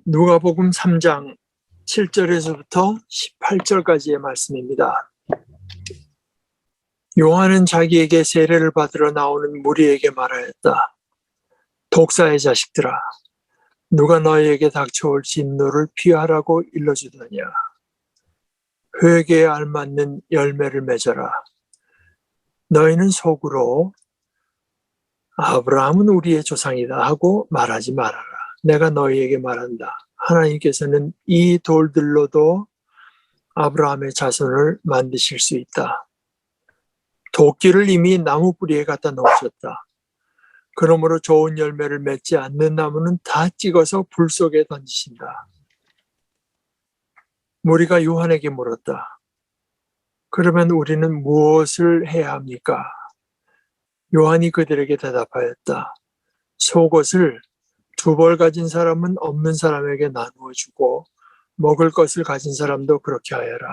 누가복음 3장 7절에서부터 18절까지의 말씀입니다. 요한은 자기에게 세례를 받으러 나오는 무리에게 말하였다. 독사의 자식들아, 누가 너희에게 닥쳐올 진노를 피하라고 일러주더냐. 회개에 알맞는 열매를 맺어라. 너희는 속으로 아브라함은 우리의 조상이다 하고 말하지 말아라. 내가 너희에게 말한다. 하나님께서는 이 돌들로도 아브라함의 자손을 만드실 수 있다. 도끼를 이미 나무 뿌리에 갖다 놓으셨다. 그러므로 좋은 열매를 맺지 않는 나무는 다 찍어서 불 속에 던지신다. 무리가 요한에게 물었다. 그러면 우리는 무엇을 해야 합니까? 요한이 그들에게 대답하였다. 속옷을 2벌 가진 사람은 없는 사람에게 나누어 주고 먹을 것을 가진 사람도 그렇게 하여라.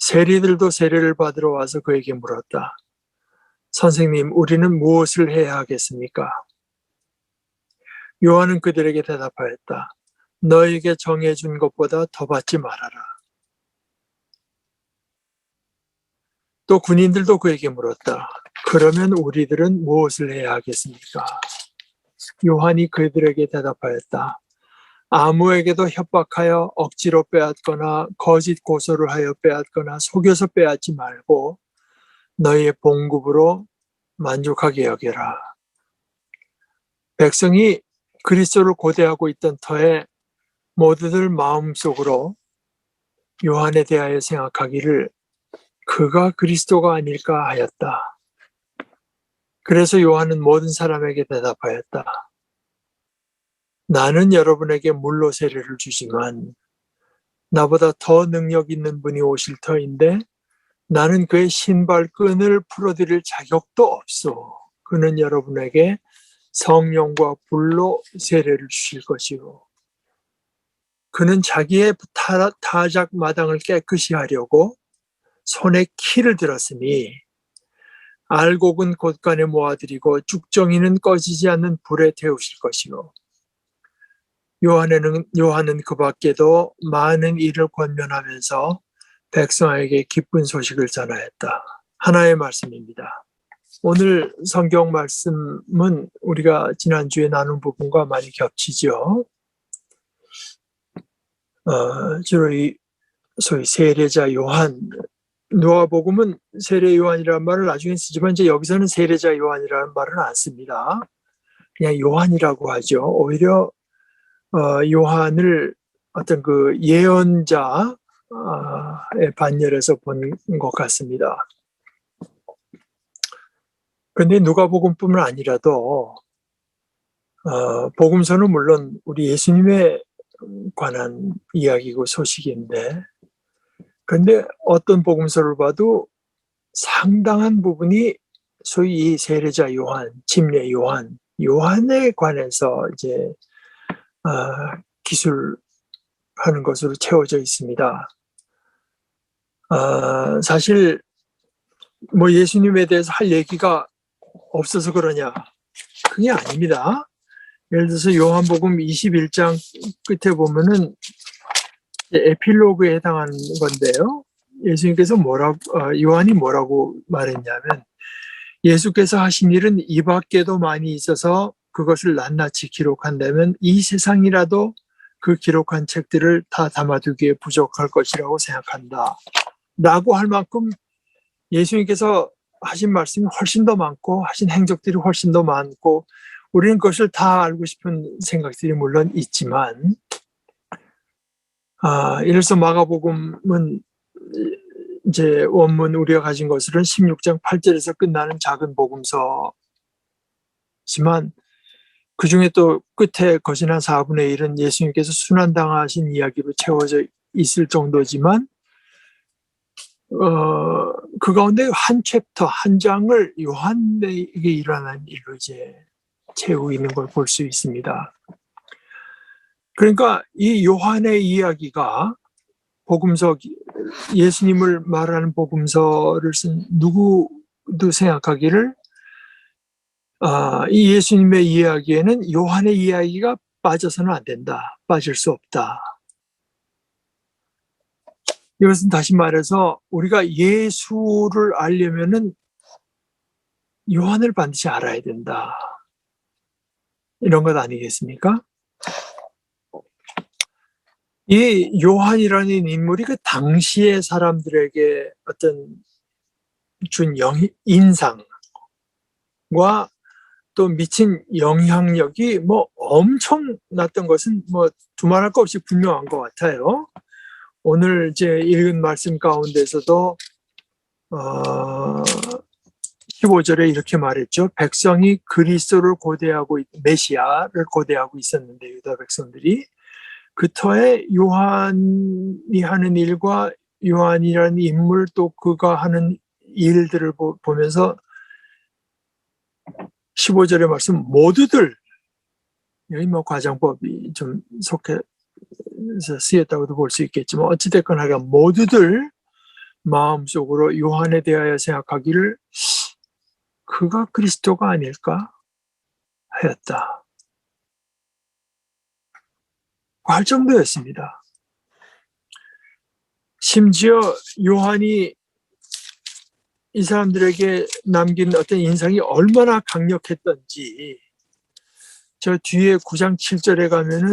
세리들도 세례를 받으러 와서 그에게 물었다. 선생님, 우리는 무엇을 해야 하겠습니까? 요한은 그들에게 대답하였다. 너에게 정해준 것보다 더 받지 말아라. 또 군인들도 그에게 물었다. 그러면 우리들은 무엇을 해야 하겠습니까? 요한이 그들에게 대답하였다. 아무에게도 협박하여 억지로 빼앗거나 거짓 고소를 하여 빼앗거나 속여서 빼앗지 말고 너희의 봉급으로 만족하게 여겨라. 백성이 그리스도를 고대하고 있던 터에 모두들 마음속으로 요한에 대하여 생각하기를 그가 그리스도가 아닐까 하였다. 그래서 요한은 모든 사람에게 대답하였다. 나는 여러분에게 물로 세례를 주지만 나보다 더 능력 있는 분이 오실 터인데 나는 그의 신발끈을 풀어드릴 자격도 없소. 그는 여러분에게 성령과 불로 세례를 주실 것이요. 그는 자기의 타작 마당을 깨끗이 하려고 손에 키를 들었으니 알곡은 곳간에 모아드리고 쭉정이는 꺼지지 않는 불에 태우실 것이요. 요한은 그 밖에도 많은 일을 권면하면서 백성에게 기쁜 소식을 전하였다. 하나의 말씀입니다. 오늘 성경 말씀은 우리가 지난주에 나눈 부분과 많이 겹치죠. 주로 소위 세례자 요한, 누가복음은 세례 요한이라는 말을 나중에 쓰지만 이제 여기서는 세례자 요한이라는 말은 안 씁니다. 그냥 요한이라고 하죠. 오히려 요한을 어떤 그 예언자의 반열에서 본 것 같습니다. 그런데 누가복음뿐만 아니라도 복음서는 물론 우리 예수님에 관한 이야기고 소식인데, 그런데 어떤 복음서를 봐도 상당한 부분이 소위 이 세례자 요한, 침례 요한에 관해서 이제 기술하는 것으로 채워져 있습니다. 사실 뭐 예수님에 대해서 할 얘기가 없어서 그러냐? 그게 아닙니다. 예를 들어서 요한복음 21장 끝에 보면은 에필로그에 해당하는 건데요. 예수님께서 요한이 뭐라고 말했냐면, 예수께서 하신 일은 이 밖에도 많이 있어서 그것을 낱낱이 기록한다면 이 세상이라도 그 기록한 책들을 다 담아두기에 부족할 것이라고 생각한다. 라고 할 만큼 예수님께서 하신 말씀이 훨씬 더 많고 하신 행적들이 훨씬 더 많고 우리는 그것을 다 알고 싶은 생각들이 물론 있지만, 예를 들어서 마가복음은 이제 원문 우리가 가진 것으로는 16장 8절에서 끝나는 작은 복음서지만 그 중에 또 끝에 거진 한 4분의 1은 예수님께서 순환당하신 이야기로 채워져 있을 정도지만 그 가운데 한 챕터, 한 장을 요한에게 일어난 일로 이제 채우고 있는 걸 볼 수 있습니다. 그러니까 이 요한의 이야기가 복음서, 예수님을 말하는 복음서를 쓴 누구도 생각하기를 이 예수님의 이야기에는 요한의 이야기가 빠져서는 안 된다. 빠질 수 없다. 이것은 다시 말해서 우리가 예수를 알려면은 요한을 반드시 알아야 된다. 이런 것 아니겠습니까? 이 요한이라는 인물이 그 당시의 사람들에게 어떤 준 인상과 또 미친 영향력이 뭐 엄청났던 것은 뭐 두말할 것 없이 분명한 것 같아요. 오늘 제 읽은 말씀 가운데서도 15절에 이렇게 말했죠. 백성이 그리스도를 고대하고 메시아를 고대하고 있었는데 유다 백성들이 그 터에 요한이 하는 일과 요한이라는 인물 또 그가 하는 일들을 보면서 15절의 말씀 모두들 여기 뭐 과장법이 좀 속해서 쓰였다고도 볼 수 있겠지만 어찌됐건 하여간 모두들 마음속으로 요한에 대하여 생각하기를 그가 그리스도가 아닐까 하였다. 할 정도였습니다. 심지어 요한이 이 사람들에게 남긴 어떤 인상이 얼마나 강력했던지 저 뒤에 9장 7절에 가면은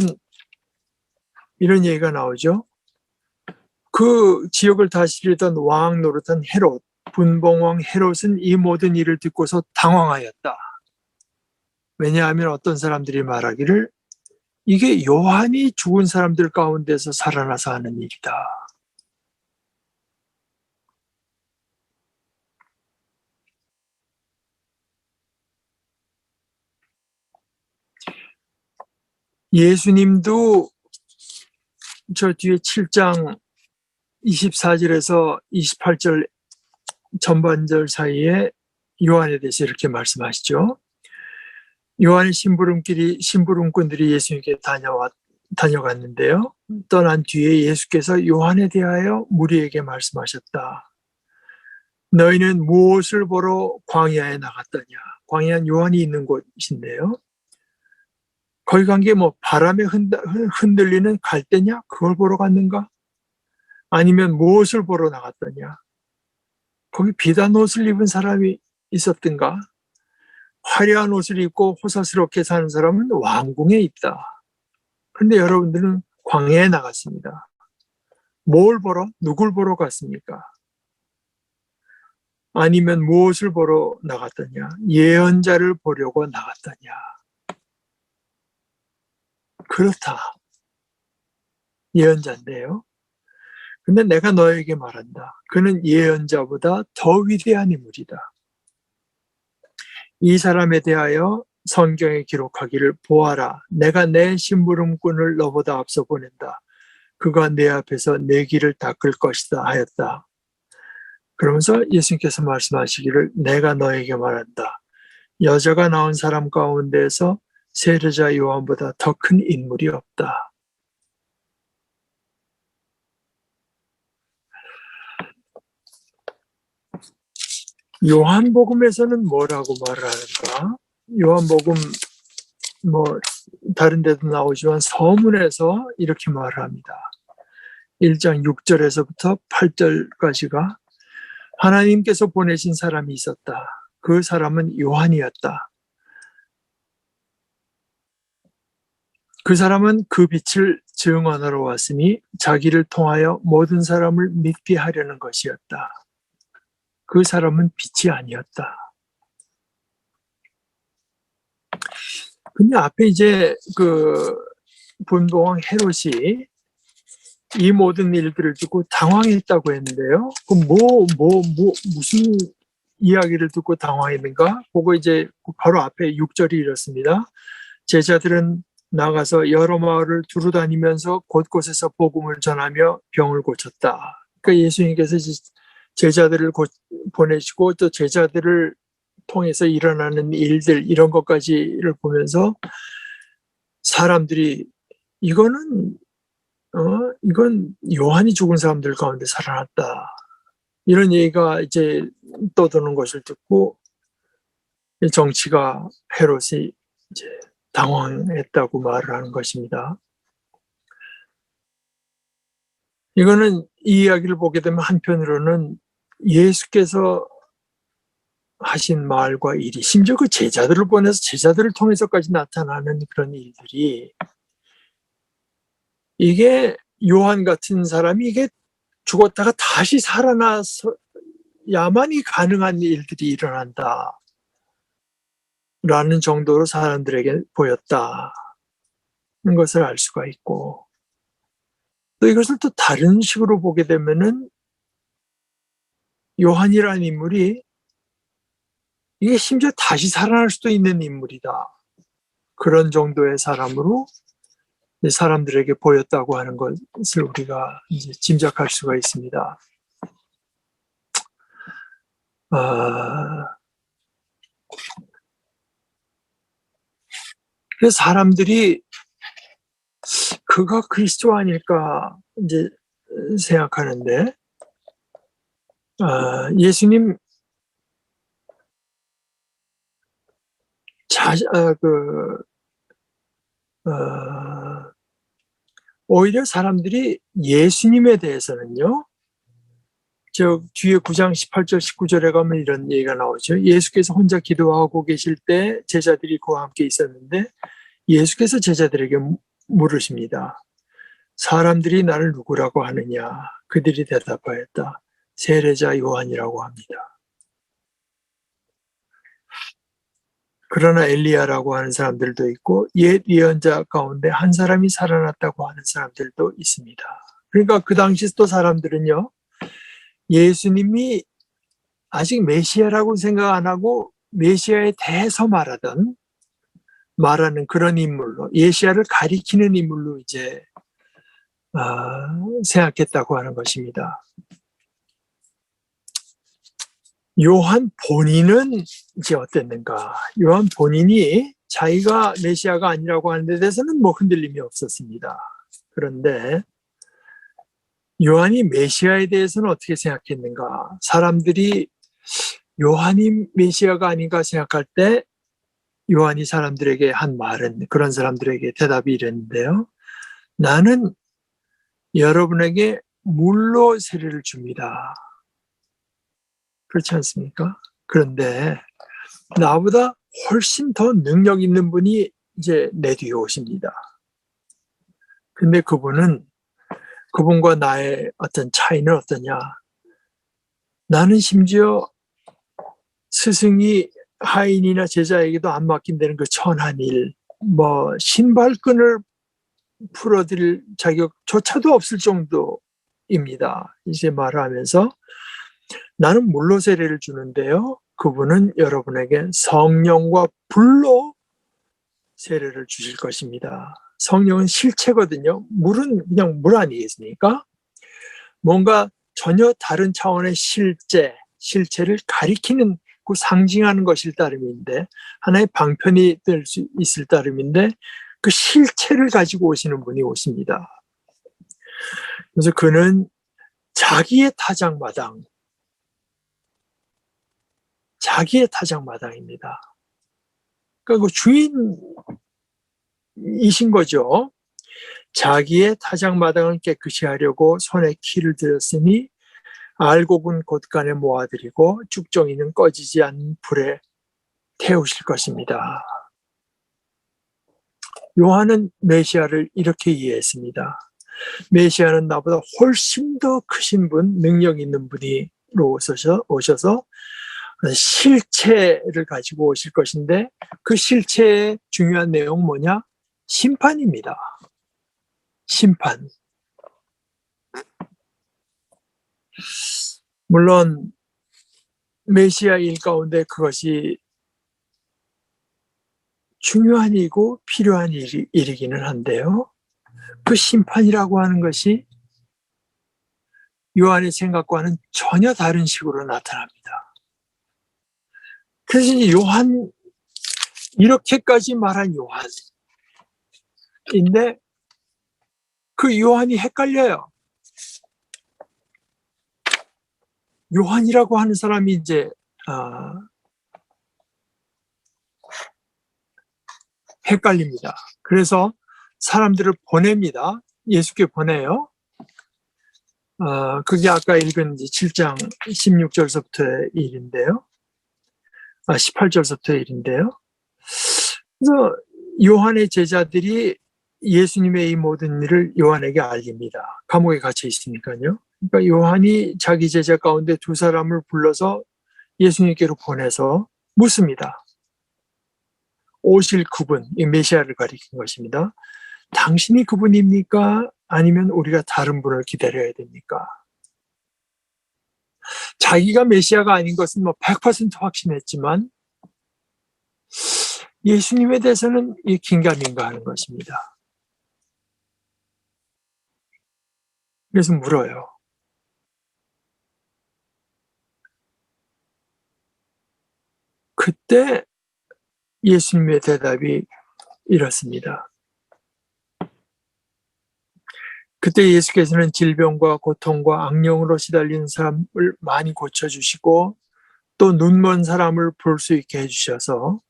이런 얘기가 나오죠. 그 지역을 다스리던 왕 노릇한 헤롯, 분봉왕 헤롯은 이 모든 일을 듣고서 당황하였다. 왜냐하면 어떤 사람들이 말하기를 이게 요한이 죽은 사람들 가운데서 살아나서 하는 일이다. 예수님도 저 뒤에 7장 24절에서 28절 전반절 사이에 요한에 대해서 이렇게 말씀하시죠. 요한의 심부름꾼들이 예수님께 다녀갔는데요. 떠난 뒤에 예수께서 요한에 대하여 무리에게 말씀하셨다. 너희는 무엇을 보러 광야에 나갔더냐? 광야는 요한이 있는 곳인데요. 거기 간 게 뭐 바람에 흔들리는 갈대냐? 그걸 보러 갔는가? 아니면 무엇을 보러 나갔더냐? 거기 비단 옷을 입은 사람이 있었던가? 화려한 옷을 입고 호사스럽게 사는 사람은 왕궁에 있다. 그런데 여러분들은 광야에 나갔습니다. 뭘 보러? 누굴 보러 갔습니까? 아니면 무엇을 보러 나갔더냐? 예언자를 보려고 나갔더냐? 그렇다. 예언자인데요. 근데 내가 너에게 말한다. 그는 예언자보다 더 위대한 인물이다. 이 사람에 대하여 성경에 기록하기를 보아라. 내가 내 심부름꾼을 너보다 앞서 보낸다. 그가 내 앞에서 내 길을 닦을 것이다 하였다. 그러면서 예수님께서 말씀하시기를 내가 너에게 말한다. 여자가 낳은 사람 가운데서 세례자 요한보다 더 큰 인물이 없다. 요한복음에서는 뭐라고 말을 하는가? 요한복음 뭐 다른 데도 나오지만 서문에서 이렇게 말을 합니다. 1장 6절에서부터 8절까지가 하나님께서 보내신 사람이 있었다. 그 사람은 요한이었다. 그 사람은 그 빛을 증언하러 왔으니 자기를 통하여 모든 사람을 믿게 하려는 것이었다. 그 사람은 빛이 아니었다. 근데 앞에 이제 그 분봉왕 헤롯이 이 모든 일들을 듣고 당황했다고 했는데요. 그럼 무슨 이야기를 듣고 당황했는가? 그거 이제 바로 앞에 6절이 이렇습니다. 제자들은 나가서 여러 마을을 두루 다니면서 곳곳에서 복음을 전하며 병을 고쳤다. 그러니까 예수님께서 제자들을 보내시고 또 제자들을 통해서 일어나는 일들 이런 것까지를 보면서 사람들이 이건 요한이 죽은 사람들 가운데 살아났다. 이런 얘기가 이제 떠도는 것을 듣고 정치가 헤롯이 이제 당황했다고 말을 하는 것입니다. 이거는 이 이야기를 보게 되면 한편으로는 예수께서 하신 말과 일이, 심지어 그 제자들을 보내서 제자들을 통해서까지 나타나는 그런 일들이, 이게 요한 같은 사람이 이게 죽었다가 다시 살아나서야만이 가능한 일들이 일어난다 라는 정도로 사람들에게 보였다는 것을 알 수가 있고, 또 이것을 또 다른 식으로 보게 되면은 요한이라는 인물이 이게 심지어 다시 살아날 수도 있는 인물이다, 그런 정도의 사람으로 사람들에게 보였다고 하는 것을 우리가 이제 짐작할 수가 있습니다. 그래서 사람들이 그가 그리스도 아닐까 이제 생각하는데, 예수님 오히려 사람들이 예수님에 대해서는요, 저 뒤에 9장 18절 19절에 가면 이런 얘기가 나오죠. 예수께서 혼자 기도하고 계실 때 제자들이 그와 함께 있었는데 예수께서 제자들에게 물으십니다. 사람들이 나를 누구라고 하느냐? 그들이 대답하였다. 세례자 요한이라고 합니다. 그러나 엘리야라고 하는 사람들도 있고 옛 예언자 가운데 한 사람이 살아났다고 하는 사람들도 있습니다. 그러니까 그 당시 또 사람들은요, 예수님이 아직 메시아라고 생각 안 하고 메시아에 대해서 말하는 그런 인물로, 메시아를 가리키는 인물로 이제 생각했다고 하는 것입니다. 요한 본인은 이제 어땠는가? 요한 본인이 자기가 메시아가 아니라고 하는 데 대해서는 뭐 흔들림이 없었습니다. 그런데 요한이 메시아에 대해서는 어떻게 생각했는가? 사람들이 요한이 메시아가 아닌가 생각할 때 요한이 사람들에게 한 말은, 그런 사람들에게 대답이 이랬는데요. 나는 여러분에게 물로 세례를 줍니다. 그렇지 않습니까? 그런데 나보다 훨씬 더 능력 있는 분이 이제 내 뒤에 오십니다. 근데 그분과 나의 어떤 차이는 어떠냐? 나는 심지어 스승이 하인이나 제자에게도 안 맡긴다는 그 천한 일, 뭐 신발끈을 풀어드릴 자격조차도 없을 정도입니다. 이제 말하면서 나는 물로 세례를 주는데요. 그분은 여러분에게 성령과 불로 세례를 주실 것입니다. 성령은 실체거든요. 물은 그냥 물 아니겠습니까? 뭔가 전혀 다른 차원의 실체를 가리키는, 그 상징하는 것일 따름인데, 하나의 방편이 될 수 있을 따름인데, 그 실체를 가지고 오시는 분이 오십니다. 그래서 그는 자기의 타작마당입니다. 그러니까 그 주인이신 거죠. 자기의 타작마당을 깨끗이 하려고 손에 키를 들었으니 알곡은 곳간에 모아드리고 쭉정이는 꺼지지 않는 불에 태우실 것입니다. 요한은 메시아를 이렇게 이해했습니다. 메시아는 나보다 훨씬 더 크신 분, 능력 있는 분이로 오셔서 실체를 가지고 오실 것인데, 그 실체의 중요한 내용은 뭐냐? 심판입니다. 심판. 물론 메시아 일 가운데 그것이 중요한 일이고 필요한 일이기는 한데요. 그 심판이라고 하는 것이 요한의 생각과는 전혀 다른 식으로 나타납니다. 그래서 이제 이렇게까지 말한 요한인데 그 요한이 헷갈려요. 요한이라고 하는 사람이 이제 헷갈립니다. 그래서 사람들을 보냅니다. 예수께 보내요. 그게 아까 읽은 7장 16절서부터의 일인데요. 18절서부터의 일인데요. 그래서 요한의 제자들이 예수님의 이 모든 일을 요한에게 알립니다. 감옥에 갇혀 있으니까요. 그러니까 요한이 자기 제자 가운데 두 사람을 불러서 예수님께로 보내서 묻습니다. 오실 그분, 이 메시아를 가리킨 것입니다. 당신이 그분입니까? 아니면 우리가 다른 분을 기다려야 됩니까? 자기가 메시아가 아닌 것은 100% 확신했지만 예수님에 대해서는 긴가민가 하는 것입니다. 그래서 물어요. 그때 예수님의 대답이 이렇습니다. 그때 예수께서는 질병과 고통과 악령으로 시달리는 사람을 많이 고쳐주시고 또 눈먼 사람을 볼 수 있게 해주셔서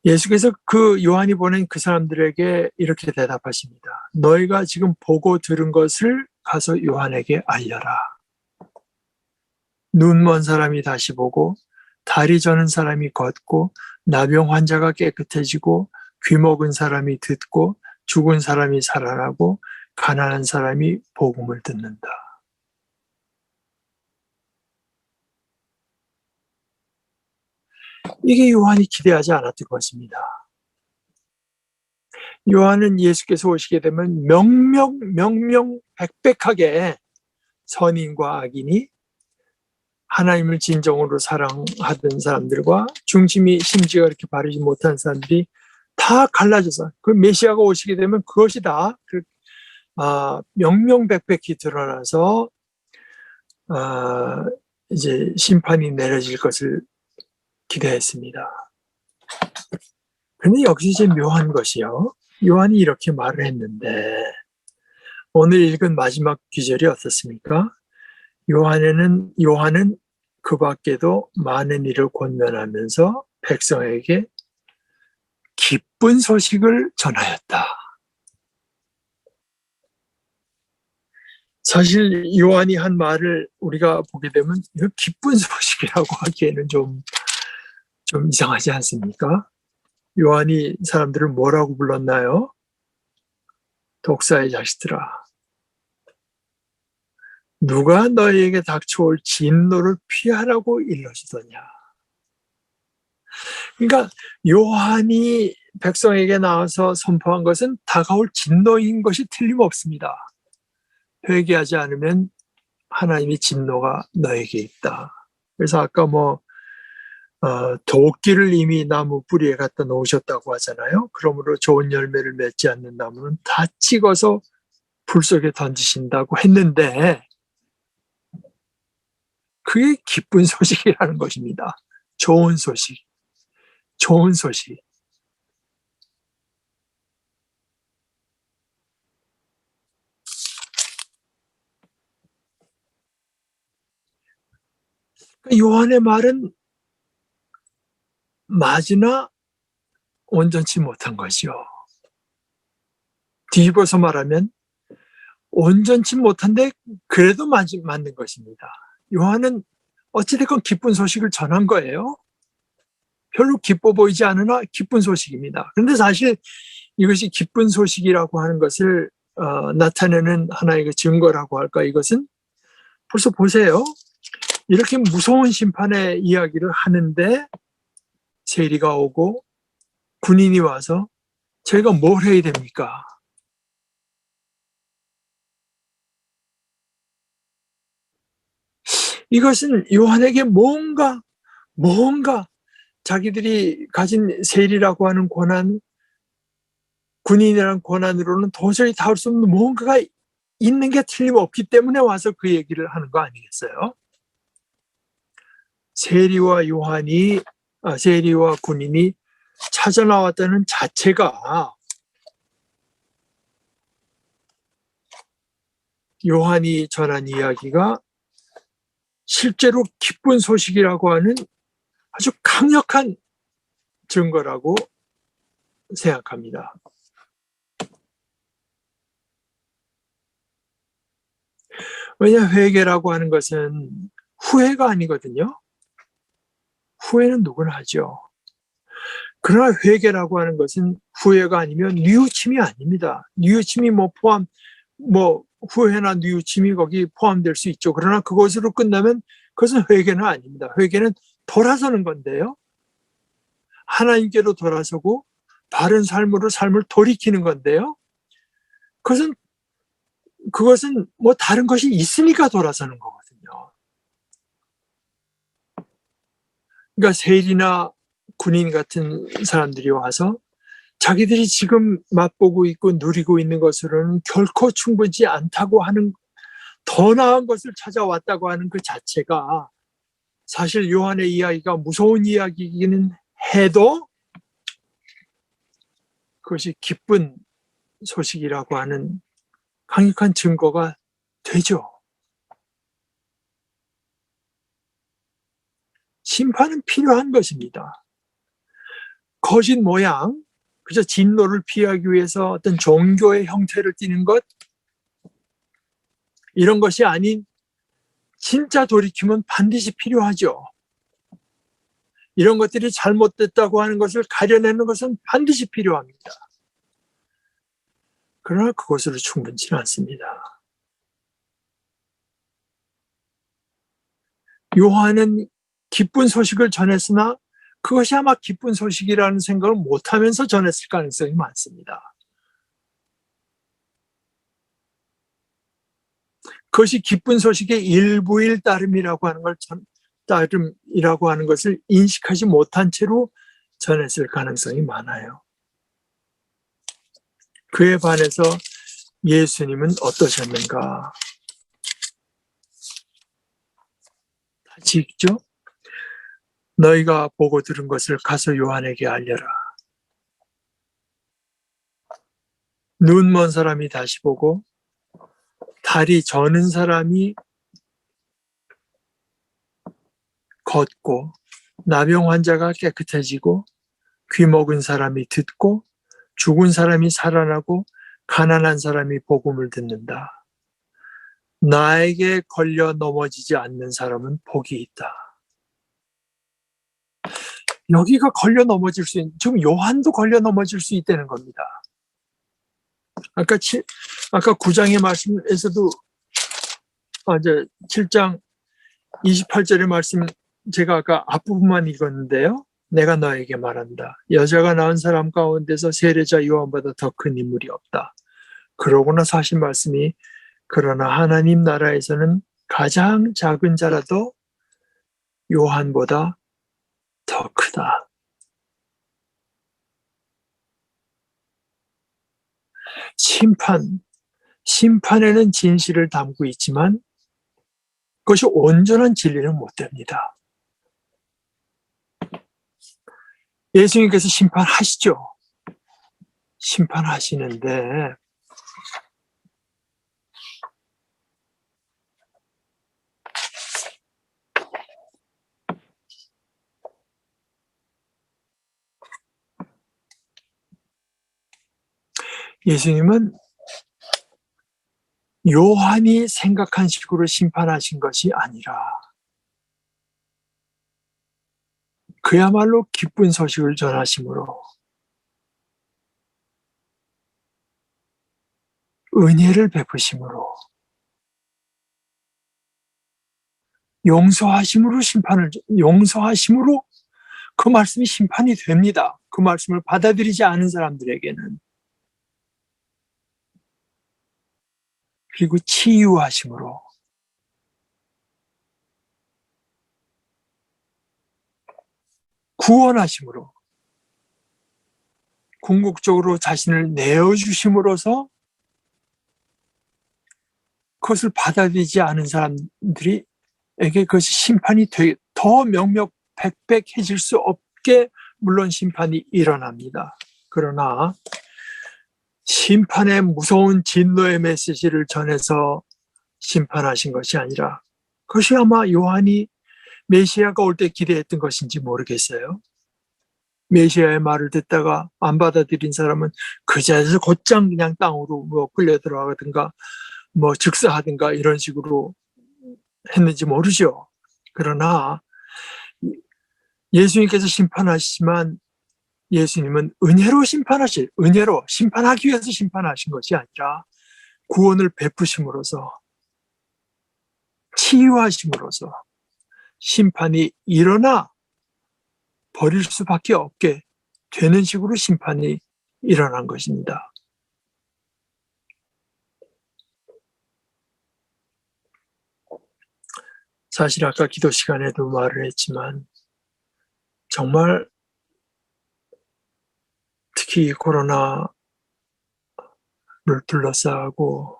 예수께서 그 요한이 보낸 그 사람들에게 이렇게 대답하십니다. 너희가 지금 보고 들은 것을 가서 요한에게 알려라. 눈먼 사람이 다시 보고 다리 저는 사람이 걷고 나병 환자가 깨끗해지고 귀 먹은 사람이 듣고 죽은 사람이 살아나고 가난한 사람이 복음을 듣는다. 이게 요한이 기대하지 않았던 것입니다. 요한은 예수께서 오시게 되면 명명백백하게 선인과 악인이 하나님을 진정으로 사랑하던 사람들과 중심이 심지가 그렇게 바르지 못한 사람들이 다 갈라져서 그 메시아가 오시게 되면 그것이 다 명명백백히 드러나서 이제 심판이 내려질 것을 기대했습니다. 그런데 여기서 이제 묘한 것이요. 요한이 이렇게 말을 했는데 오늘 읽은 마지막 귀절이 어떻습니까? 요한은 그 밖에도 많은 일을 권면하면서 백성에게 기쁜 소식을 전하였다. 사실 요한이 한 말을 우리가 보게 되면 이거 기쁜 소식이라고 하기에는 좀 이상하지 않습니까? 요한이 사람들을 뭐라고 불렀나요? 독사의 자식들아, 누가 너희에게 닥쳐올 진노를 피하라고 일러주더냐. 그러니까 요한이 백성에게 나와서 선포한 것은 다가올 진노인 것이 틀림없습니다. 회개하지 않으면 하나님의 진노가 너에게 있다. 그래서 아까 도끼를 이미 나무 뿌리에 갖다 놓으셨다고 하잖아요. 그러므로 좋은 열매를 맺지 않는 나무는 다 찍어서 불 속에 던지신다고 했는데 그게 기쁜 소식이라는 것입니다. 좋은 소식. 좋은 소식. 요한의 말은 맞으나 온전치 못한 것이요. 뒤집어서 말하면 온전치 못한데 그래도 맞는 것입니다. 요한은 어찌됐건 기쁜 소식을 전한 거예요. 별로 기뻐 보이지 않으나 기쁜 소식입니다. 그런데 사실 이것이 기쁜 소식이라고 하는 것을 나타내는 하나의 그 증거라고 할까, 이것은 벌써 보세요. 이렇게 무서운 심판의 이야기를 하는데 세리가 오고 군인이 와서 저희가 뭘 해야 됩니까? 이것은 요한에게 뭔가 자기들이 가진 세리라고 하는 권한, 군인이라는 권한으로는 도저히 다룰 수 없는 뭔가가 있는 게 틀림없기 때문에 와서 그 얘기를 하는 거 아니겠어요? 세리와 군인이 찾아 나왔다는 자체가 요한이 전한 이야기가 실제로 기쁜 소식이라고 하는 아주 강력한 증거라고 생각합니다. 왜냐 회개라고 하는 것은 후회가 아니거든요. 후회는 누구나 하죠. 그러나 회개라고 하는 것은 후회가 아니면 뉘우침이 아닙니다. 뉘우침이 후회나 뉘우침이 거기 포함될 수 있죠. 그러나 그것으로 끝나면 그것은 회개는 아닙니다. 회개는 돌아서는 건데요. 하나님께로 돌아서고 바른 삶으로 삶을 돌이키는 건데요. 그것은 다른 것이 있으니까 돌아서는 거거든요. 그러니까 세일이나 군인 같은 사람들이 와서 자기들이 지금 맛보고 있고 누리고 있는 것으로는 결코 충분치 않다고 하는 더 나은 것을 찾아왔다고 하는 그 자체가 사실 요한의 이야기가 무서운 이야기이기는 해도 그것이 기쁜 소식이라고 하는 강력한 증거가 되죠. 심판은 필요한 것입니다. 거짓 모양, 그저 진노를 피하기 위해서 어떤 종교의 형태를 띠는 것, 이런 것이 아닌 진짜 돌이킴은 반드시 필요하죠. 이런 것들이 잘못됐다고 하는 것을 가려내는 것은 반드시 필요합니다. 그러나 그것으로 충분치는 않습니다. 요한은 기쁜 소식을 전했으나 그것이 아마 기쁜 소식이라는 생각을 못하면서 전했을 가능성이 많습니다. 그것이 기쁜 소식의 일부일 따름이라고 하는 것을 인식하지 못한 채로 전했을 가능성이 많아요. 그에 반해서 예수님은 어떠셨는가? 같이 읽죠? 너희가 보고 들은 것을 가서 요한에게 알려라. 눈 먼 사람이 다시 보고 다리 저는 사람이 걷고 나병 환자가 깨끗해지고 귀 먹은 사람이 듣고 죽은 사람이 살아나고 가난한 사람이 복음을 듣는다. 나에게 걸려 넘어지지 않는 사람은 복이 있다. 여기가 걸려 넘어질 수 있는, 지금 요한도 걸려 넘어질 수 있다는 겁니다. 아까 9장의 말씀에서도 이제 7장 28절의 말씀 제가 아까 앞부분만 읽었는데요. 내가 너에게 말한다. 여자가 낳은 사람 가운데서 세례자 요한보다 더 큰 인물이 없다. 그러고 나서 하신 말씀이 그러나 하나님 나라에서는 가장 작은 자라도 요한보다 더 크다. 심판에는 진실을 담고 있지만 그것이 온전한 진리는 못 됩니다. 예수님께서 심판하시죠. 심판하시는데 예수님은 요한이 생각한 식으로 심판하신 것이 아니라 그야말로 기쁜 소식을 전하심으로 은혜를 베푸심으로 용서하심으로 그 말씀이 심판이 됩니다. 그 말씀을 받아들이지 않은 사람들에게는. 그리고 치유하심으로 구원하심으로 궁극적으로 자신을 내어주심으로써 그것을 받아들이지 않은 사람들에게 그것이 심판이 더 명명백백해질 수 없게 물론 심판이 일어납니다. 그러나 심판의 무서운 진노의 메시지를 전해서 심판하신 것이 아니라 그것이 아마 요한이 메시아가 올 때 기대했던 것인지 모르겠어요. 메시아의 말을 듣다가 안 받아들인 사람은 그 자리에서 곧장 그냥 땅으로 뭐 끌려 들어가든가 뭐 즉사하든가 이런 식으로 했는지 모르죠. 그러나 예수님께서 심판하시지만 예수님은 은혜로 심판하기 위해서 심판하신 것이 아니라 구원을 베푸심으로써 치유하심으로써 심판이 일어나 버릴 수밖에 없게 되는 식으로 심판이 일어난 것입니다. 사실 아까 기도 시간에도 말을 했지만 정말 특히 코로나를 둘러싸고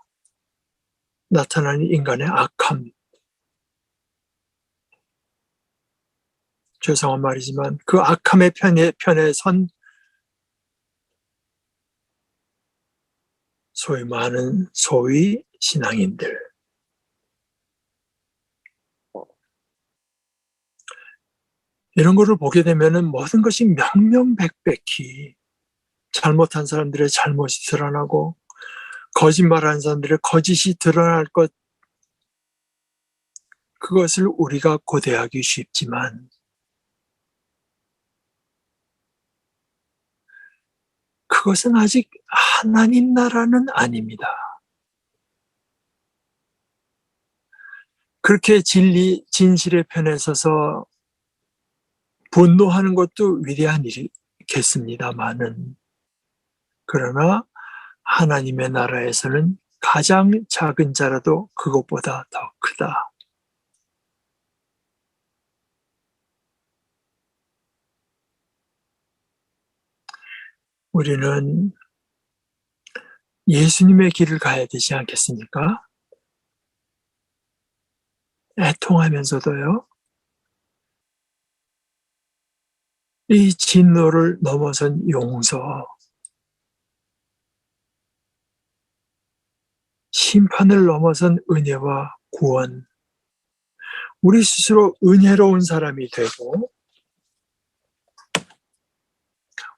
나타나는 인간의 악함, 죄송한 말이지만 그 악함의 편에 선 소위 신앙인들, 이런 거를 보게 되면은 모든 것이 명명백백히 잘못한 사람들의 잘못이 드러나고 거짓말하는 사람들의 거짓이 드러날 것, 그것을 우리가 고대하기 쉽지만 그것은 아직 하나님 나라는 아닙니다. 그렇게 진실의 편에 서서 분노하는 것도 위대한 일이겠습니다마는, 그러나 하나님의 나라에서는 가장 작은 자라도 그것보다 더 크다. 우리는 예수님의 길을 가야 되지 않겠습니까? 애통하면서도요, 이 진노를 넘어선 용서, 심판을 넘어선 은혜와 구원, 우리 스스로 은혜로운 사람이 되고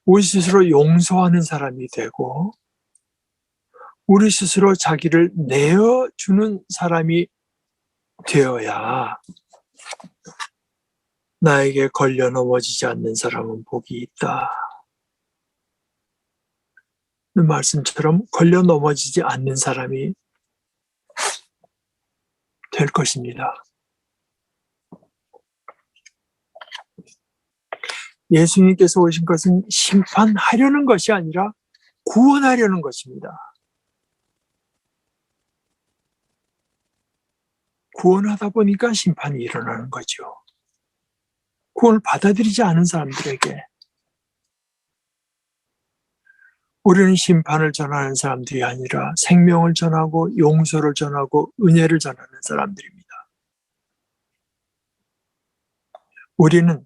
우리 스스로 용서하는 사람이 되고 우리 스스로 자기를 내어주는 사람이 되어야 나에게 걸려 넘어지지 않는 사람은 복이 있다. 그 말씀처럼 걸려 넘어지지 않는 사람이 될 것입니다. 예수님께서 오신 것은 심판하려는 것이 아니라 구원하려는 것입니다. 구원하다 보니까 심판이 일어나는 거죠. 구원을 받아들이지 않은 사람들에게. 우리는 심판을 전하는 사람들이 아니라 생명을 전하고 용서를 전하고 은혜를 전하는 사람들입니다. 우리는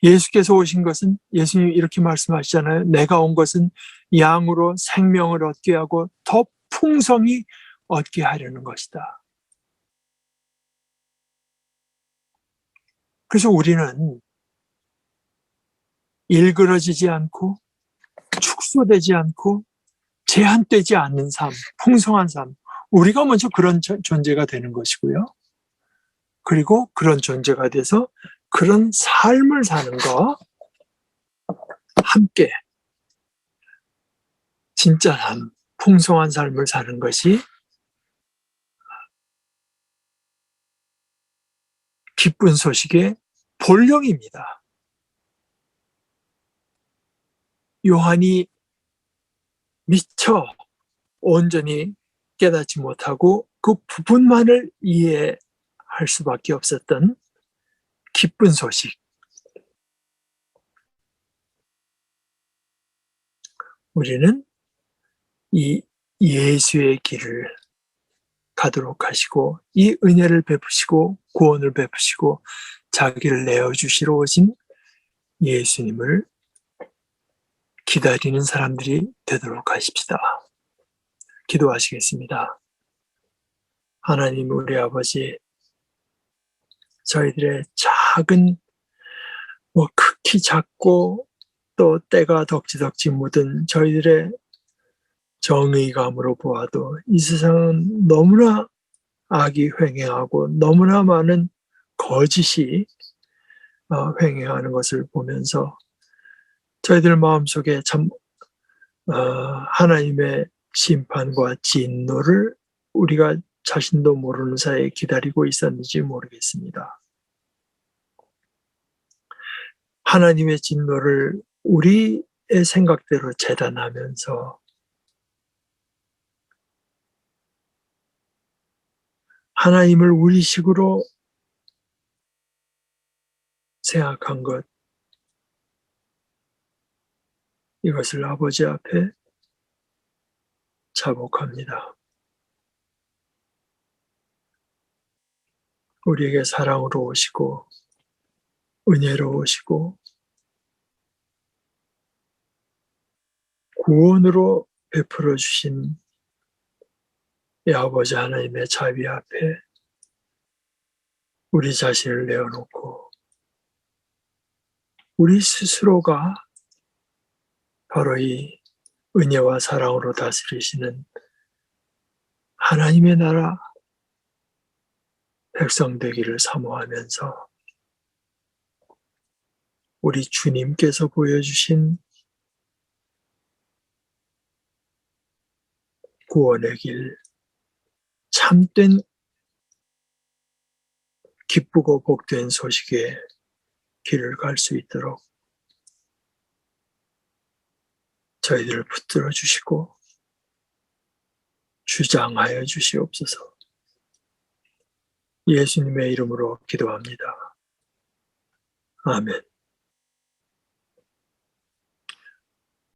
예수께서 오신 것은, 예수님이 이렇게 말씀하시잖아요. 내가 온 것은 양으로 생명을 얻게 하고 더 풍성히 얻게 하려는 것이다. 그래서 우리는 일그러지지 않고 축소되지 않고 제한되지 않는 삶, 풍성한 삶, 우리가 먼저 그런 존재가 되는 것이고요. 그리고 그런 존재가 돼서 그런 삶을 사는 거, 함께 진짜 삶, 풍성한 삶을 사는 것이 기쁜 소식의 본령입니다. 요한이 미처 온전히 깨닫지 못하고 그 부분만을 이해할 수밖에 없었던 기쁜 소식. 우리는 이 예수의 길을 가도록 하시고 이 은혜를 베푸시고 구원을 베푸시고 자기를 내어주시러 오신 예수님을 기다리는 사람들이 되도록 하십시다. 기도하시겠습니다. 하나님 우리 아버지, 저희들의 작은 극히 작고 또 때가 덕지덕지 묻은 저희들의 정의감으로 보아도 이 세상은 너무나 악이 횡행하고 너무나 많은 거짓이 횡행하는 것을 보면서 저희들 마음속에 참 하나님의 심판과 진노를 우리가 자신도 모르는 사이에 기다리고 있었는지 모르겠습니다. 하나님의 진노를 우리의 생각대로 재단하면서 하나님을 우리식으로 생각한 것, 이것을 아버지 앞에 자복합니다. 우리에게 사랑으로 오시고 은혜로 오시고 구원으로 베풀어 주신 이 아버지 하나님의 자비 앞에 우리 자신을 내어놓고 우리 스스로가 바로 이 은혜와 사랑으로 다스리시는 하나님의 나라 백성 되기를 사모하면서 우리 주님께서 보여주신 구원의 길, 참된 기쁘고 복된 소식의 길을 갈 수 있도록 저희들을 붙들어 주시고 주장하여 주시옵소서. 예수님의 이름으로 기도합니다. 아멘.